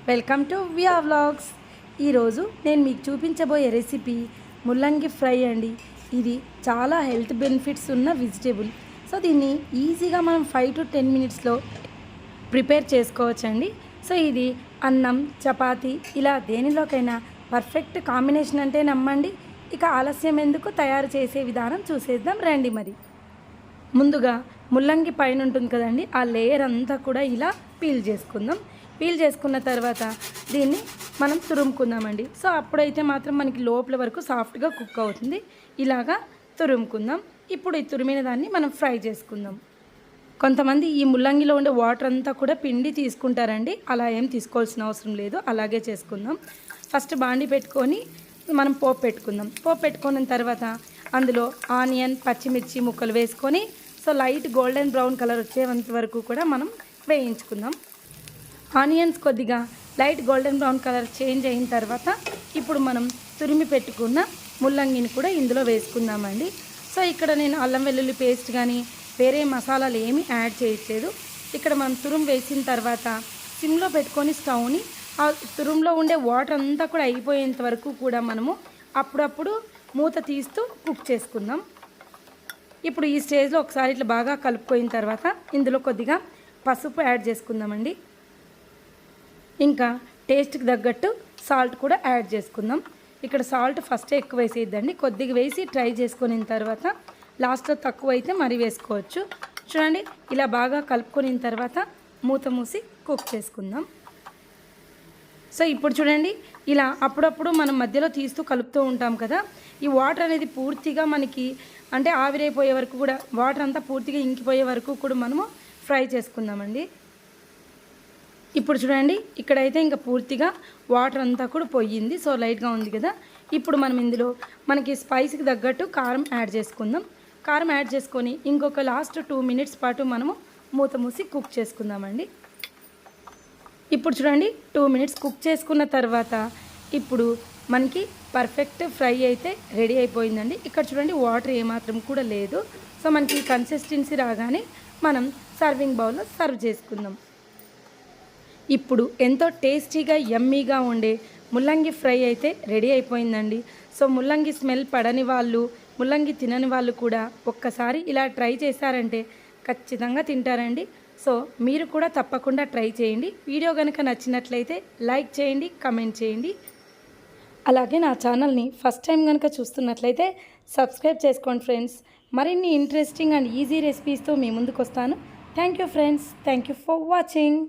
Welcome to via vlogs. ఈరోజు నేను మీకు చూపించబోయే రెసిపీ ముల్లంగి ఫ్రై అండి. ఇది చాలా హెల్త్ బెనిఫిట్స్ ఉన్న వెజిటేబుల్. సో దీన్ని ఈజీగా మనం 5 to 10 మినిట్స్లో ప్రిపేర్ చేసుకోవచ్చండి. సో ఇది అన్నం, చపాతీ ఇలా దేనిలోకైనా పర్ఫెక్ట్ కాంబినేషన్ అంటే నమ్మండి. ఇక ఆలస్యం ఎందుకు, తయారు చేసే విధానం చూసేద్దాం రండి. మరి ముందుగా ముల్లంగి పైన ఉంటుంది కదండి, ఆ లేయర్ అంతా కూడా ఇలా పీల్ చేసుకుందాం. పీల్ చేసుకున్న తర్వాత దీన్ని మనం తురుముకుందామండి. సో అప్పుడైతే మాత్రం మనకి లోపల వరకు సాఫ్ట్గా కుక్ అవుతుంది. ఇలాగా తురుముకుందాం. ఇప్పుడు ఈ తురిమిన దాన్ని మనం ఫ్రై చేసుకుందాం. కొంతమంది ఈ ముల్లంగిలో ఉండే వాటర్ అంతా కూడా పిండి తీసుకుంటారండి. అలా ఏం తీసుకోవాల్సిన అవసరం లేదు, అలాగే చేసుకుందాం. ఫస్ట్ బాండి పెట్టుకొని మనం పోపు పెట్టుకుందాం. పోపు పెట్టుకున్న తర్వాత అందులో ఆనియన్, పచ్చిమిర్చి ముక్కలు వేసుకొని so light golden brown colour వచ్చేంత వరకు కూడా మనం వేయించుకుందాం. ఆనియన్స్ కొద్దిగా light golden brown colour change అయిన తర్వాత ఇప్పుడు మనం తురిమి పెట్టుకున్న ముల్లంగిని కూడా ఇందులో వేసుకుందామండి. సో ఇక్కడ నేను అల్లం వెల్లుల్లి పేస్ట్ కానీ వేరే మసాలాలు ఏమీ యాడ్ చేయట్లేదు. ఇక్కడ మనం తురుము వేసిన తర్వాత సిమ్లో పెట్టుకొని స్టవ్ని ఆ తురుములో ఉండే వాటర్ అంతా కూడా అయిపోయేంత వరకు కూడా మనము అప్పుడప్పుడు మూత తీస్తూ కుక్ చేసుకుందాం. ఇప్పుడు ఈ స్టేజ్లో ఒకసారి ఇట్లా బాగా కలుపుకోయిన తర్వాత ఇందులో కొద్దిగా పసుపు యాడ్ చేసుకుందామండి. ఇంకా టేస్ట్కి తగ్గట్టు సాల్ట్ కూడా యాడ్ చేసుకుందాం. ఇక్కడ సాల్ట్ ఫస్టే ఎక్కువ వేసేద్దండి, కొద్దిగా వేసి ట్రై చేసుకున్న తర్వాత లాస్ట్లో తక్కువ అయితే మరీ వేసుకోవచ్చు. చూడండి, ఇలా బాగా కలుపుకున్న తర్వాత మూత మూసి కుక్ చేసుకుందాం. సో ఇప్పుడు చూడండి, ఇలా అప్పుడప్పుడు మనం మధ్యలో తీస్తూ కలుపుతూ ఉంటాం కదా, ఈ వాటర్ అనేది పూర్తిగా మనకి అంటే ఆవిరైపోయే వరకు కూడా, వాటర్ అంతా పూర్తిగా ఇంకిపోయే వరకు కూడా మనము ఫ్రై చేసుకుందామండి. ఇప్పుడు చూడండి, ఇక్కడైతే ఇంకా పూర్తిగా వాటర్ అంతా కూడా పోయింది. సో లైట్గా ఉంది కదా. ఇప్పుడు మనం ఇందులో మనకి స్పైస్కి తగ్గట్టు కారం యాడ్ చేసుకుందాం. కారం యాడ్ చేసుకొని ఇంకొక లాస్ట్ 2 మినిట్స్ పాటు మనము మూత మూసి కుక్ చేసుకుందామండి. ఇప్పుడు చూడండి, 2 మినిట్స్ కుక్ చేసుకున్న తర్వాత ఇప్పుడు మనకి పర్ఫెక్ట్ ఫ్రై అయితే రెడీ అయిపోయిందండి. ఇక్కడ చూడండి, వాటర్ ఏమాత్రం కూడా లేదు. సో మనకి కన్సిస్టెన్సీ రాగానే మనం సర్వింగ్ బౌల్లో సర్వ్ చేసుకుందాం. ఇప్పుడు ఎంతో టేస్టీగా యమ్మీగా ఉండే ముల్లంగి ఫ్రై అయితే రెడీ అయిపోయిందండి. సో ముల్లంగి స్మెల్ పడని వాళ్ళు, ముల్లంగి తినని వాళ్ళు కూడా ఒక్కసారి ఇలా ట్రై చేశారంటే ఖచ్చితంగా తింటారండి. సో మీరు కూడా తప్పకుండా ట్రై చేయండి. వీడియో కనుక నచ్చినట్లయితే లైక్ చేయండి, కమెంట్ చేయండి. అలాగే నా ఛానల్ని ఫస్ట్ టైం కనుక చూస్తున్నట్లయితే సబ్స్క్రైబ్ చేసుకోండి ఫ్రెండ్స్. మరిన్ని ఇంట్రెస్టింగ్ అండ్ ఈజీ రెసిపీస్తో మీ ముందుకు వస్తాను. Thank you friends, thank you for watching.